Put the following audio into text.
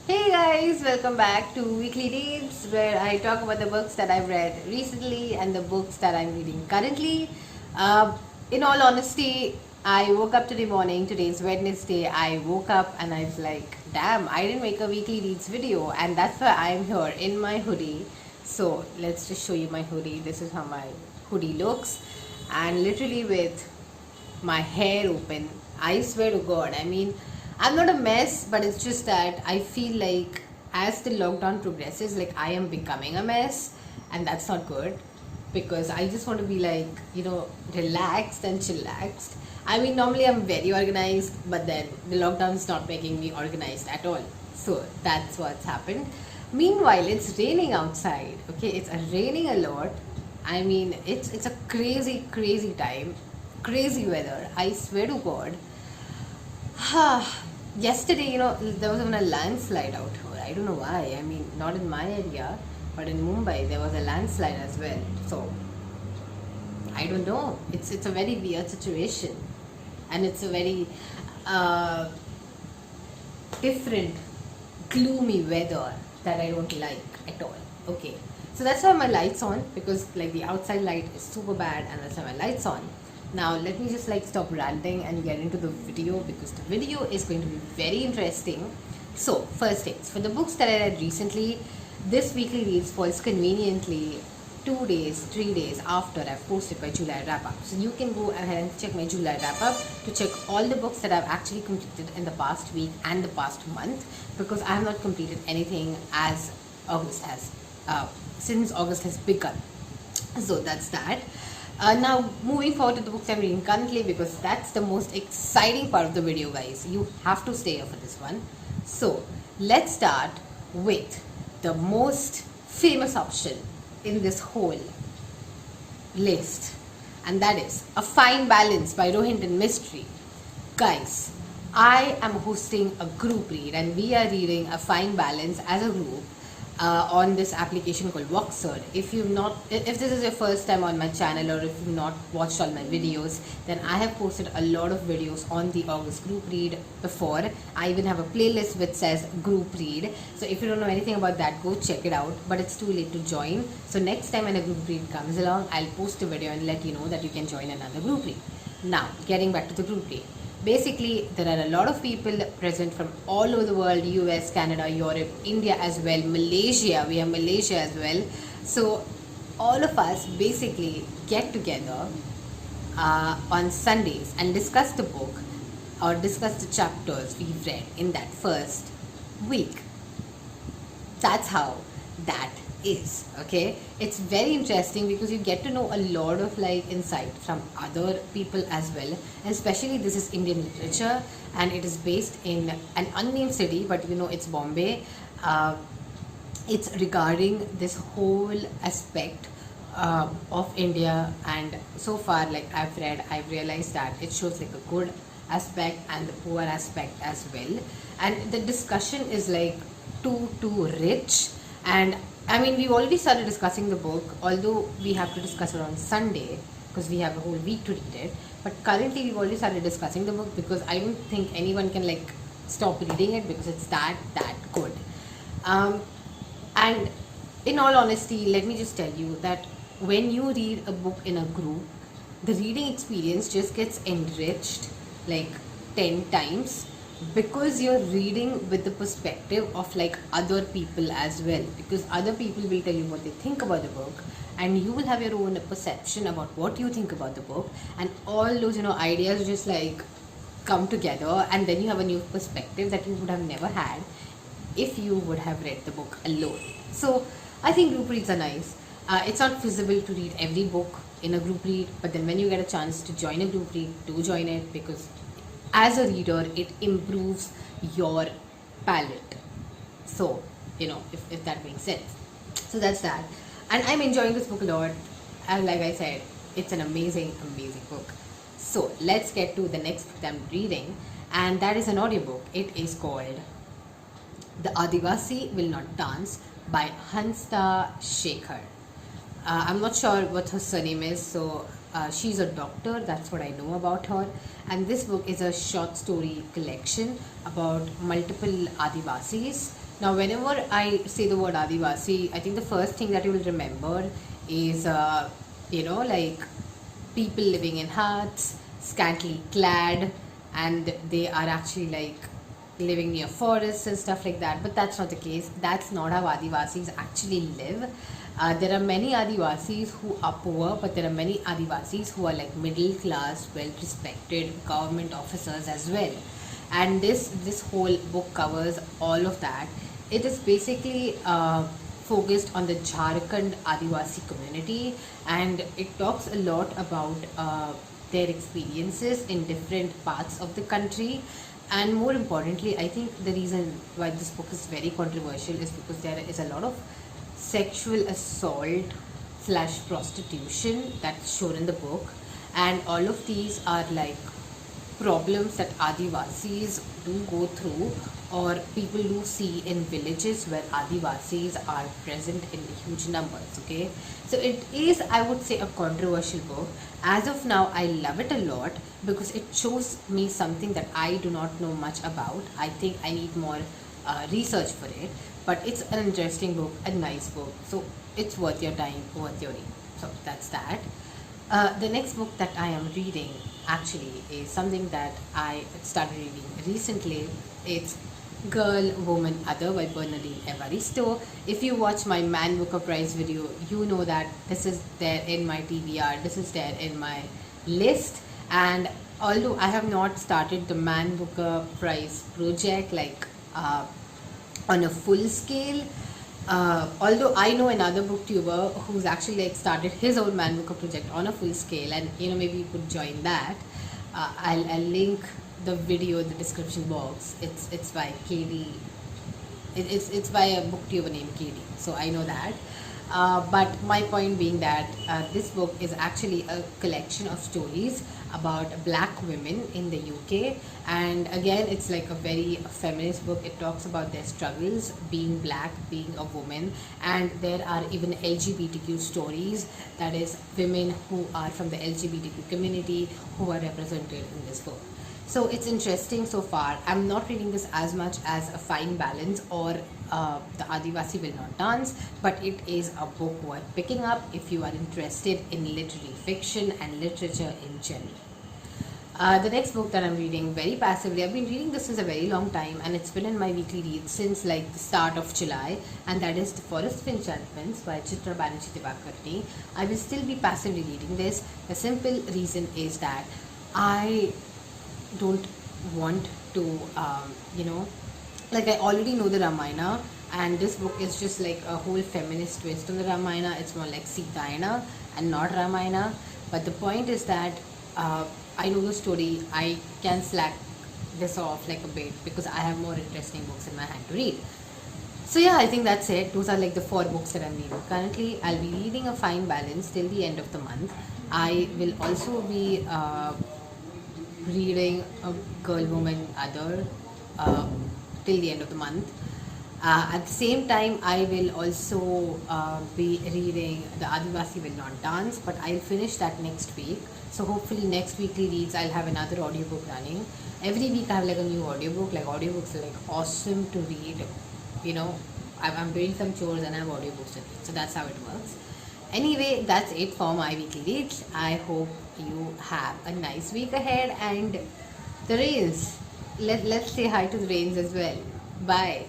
Hey guys, welcome back to Weekly Reads, where I talk about the books that I've read recently and the books that I'm reading currently. Uh, in all honesty, I woke up today morning, today's Wednesday. I woke up and I was like, damn, I didn't make a Weekly Reads video, and that's why I'm here in my hoodie. So let's just show you my hoodie. This is how my hoodie looks, and literally with my hair open. I swear to God. I mean, I'm not a mess, but it's just that I feel like as the lockdown progresses, like I am becoming a mess, and that's not good because I just want to be like, relaxed and chillaxed. I mean, normally I'm very organized, but then the lockdown is not making me organized at all. So that's what's happened. Meanwhile, it's raining outside. Okay, it's raining a lot. I mean, it's a crazy time, crazy weather. I swear to God. Yesterday, there was even a landslide out here. I don't know why. I mean, not in my area, but in Mumbai, there was a landslide as well. So I don't know. It's a very weird situation, and it's a very uh, different, gloomy weather that I don't like at all. Okay, so that's why my lights on, because like the outside light is super bad, and that's why my lights on. Now let me just like stop ranting and get into the video, because the video is going to be very interesting. So first things, for the books that I read recently, this weekly reads falls conveniently 2 days, 3 days after I've posted my July wrap up. So you can go ahead and check my July wrap up to check all the books that I've actually completed in the past week and the past month, because I have not completed anything as August has since August has begun. So that's that. Now moving forward to the books I'm reading currently, because that's the most exciting part of the video, guys. You have to stay here for this one. So let's start with the most famous option in this whole list, and that is A Fine Balance by Rohinton Mistry. Guys, I am hosting a group read, and we are reading A Fine Balance as a group on this application called Voxer. If this is your first time on my channel, or if you've not watched all my videos, then I have posted a lot of videos on the August group read before. I even have a playlist which says group read. So if you don't know anything about that, go check it out. But it's too late to join. So next time when a group read comes along, I'll post a video and let you know that you can join another group read. Now, getting back to the group read. Basically, there are a lot of people present from all over the world: US, Canada, Europe, India as well, Malaysia. We have Malaysia as well. So, all of us basically get together on Sundays and discuss the book, or discuss the chapters we've read in that first week. That's how that is. Okay, it's very interesting because you get to know a lot of like insight from other people as well, and especially this is Indian literature, and it is based in an unnamed city, but it's Bombay. It's regarding this whole aspect of India, and so far, like I've realized that it shows like a good aspect and the poor aspect as well, and the discussion is like too rich. And I mean, we've already started discussing the book, although we have to discuss it on Sunday because we have a whole week to read it. But currently, we've already started discussing the book because I don't think anyone can like stop reading it because it's that good. And in all honesty, let me just tell you that when you read a book in a group, the reading experience just gets enriched like 10 times, because you're reading with the perspective of like other people as well, because other people will tell you what they think about the book, and you will have your own perception about what you think about the book, and all those ideas just like come together, and then you have a new perspective that you would have never had if you would have read the book alone. So I think group reads are nice. It's not feasible to read every book in a group read, but then when you get a chance to join a group read, do join it, because as a reader it improves your palette. So if that makes sense. So that's that, and I'm enjoying this book a lot, and like I said, it's an amazing book. So let's get to the next book that I'm reading, and that is an audiobook. It is called The Adivasi Will Not Dance by Hansta Shekhar. I'm not sure what her surname is, so she's a doctor, that's what I know about her. And this book is a short story collection about multiple Adivasis Now, whenever I say the word Adivasi, I think the first thing that you will remember is, like people living in huts, scantily clad, and they are actually like living near forests and stuff like that. But that's not the case. That's not how Adivasis actually live. There are many Adivasis who are poor, but there are many Adivasis who are like middle class, well respected government officers as well. And this whole book covers all of that. It is basically focused on the Jharkhand Adivasi community, and it talks a lot about their experiences in different parts of the country. And more importantly, I think the reason why this book is very controversial is because there is a lot of sexual assault slash prostitution that's shown in the book, and all of these are like problems that Adivasis do go through, or people do see in villages where Adivasis are present in huge numbers. Okay, so it is, I would say, a controversial book. As of now, I love it a lot because it shows me something that I do not know much about. I think I need more research for it, but it's an interesting book, a nice book, so it's worth your time, worth your read. So that's that. The next book that I am reading actually is something that I started reading recently. It's Girl, Woman, Other by Bernardine Evaristo. If you watch my Man Booker Prize video, you know that this is there in my TBR, this is there in my list. And although I have not started the Man Booker Prize project on a full scale, although I know another booktuber who's actually like started his own Man Booker project on a full scale, and maybe you could join that. I'll link the video in the description box. It's by KD. It's by a booktuber named KD. So I know that. But my point being that this book is actually a collection of stories about black women in the UK, and again it's like a very feminist book. It talks about their struggles being black, being a woman, and there are even LGBTQ stories, that is women who are from the LGBTQ community who are represented in this book. So it's interesting so far. I'm not reading this as much as A Fine Balance or The Adivasi Will Not Dance, but it is a book worth picking up if you are interested in literary fiction and literature in general. The next book that I'm reading very passively, I've been reading this since a very long time, and it's been in my weekly read since like the start of July, and that is The Forest of Enchantments by Chitra Banerjee Divakarni. I will still be passively reading this. The simple reason is that I don't want to like I already know the Ramayana, and this book is just like a whole feminist twist on the Ramayana. It's more like Sitayana and not Ramayana, but the point is that I know the story. I can slack this off like a bit because I have more interesting books in my hand to read. So yeah, I think that's it. Those are like the 4 books that I'm reading currently. I'll be reading A Fine Balance till the end of the month. I will also be reading A Girl, Woman, Other till the end of the month. At the same time, I will also be reading The Adivasi Will Not Dance, but I'll finish that next week. So hopefully next weekly reads I'll have another audiobook running. Every week I have like a new audiobook. Like audiobooks are like awesome to read. I'm doing some chores and I have audiobooks to read. So that's how it works. Anyway, that's it for my weekly reads. I hope you have a nice week ahead, and the rains. Let's say hi to the rains as well. Bye.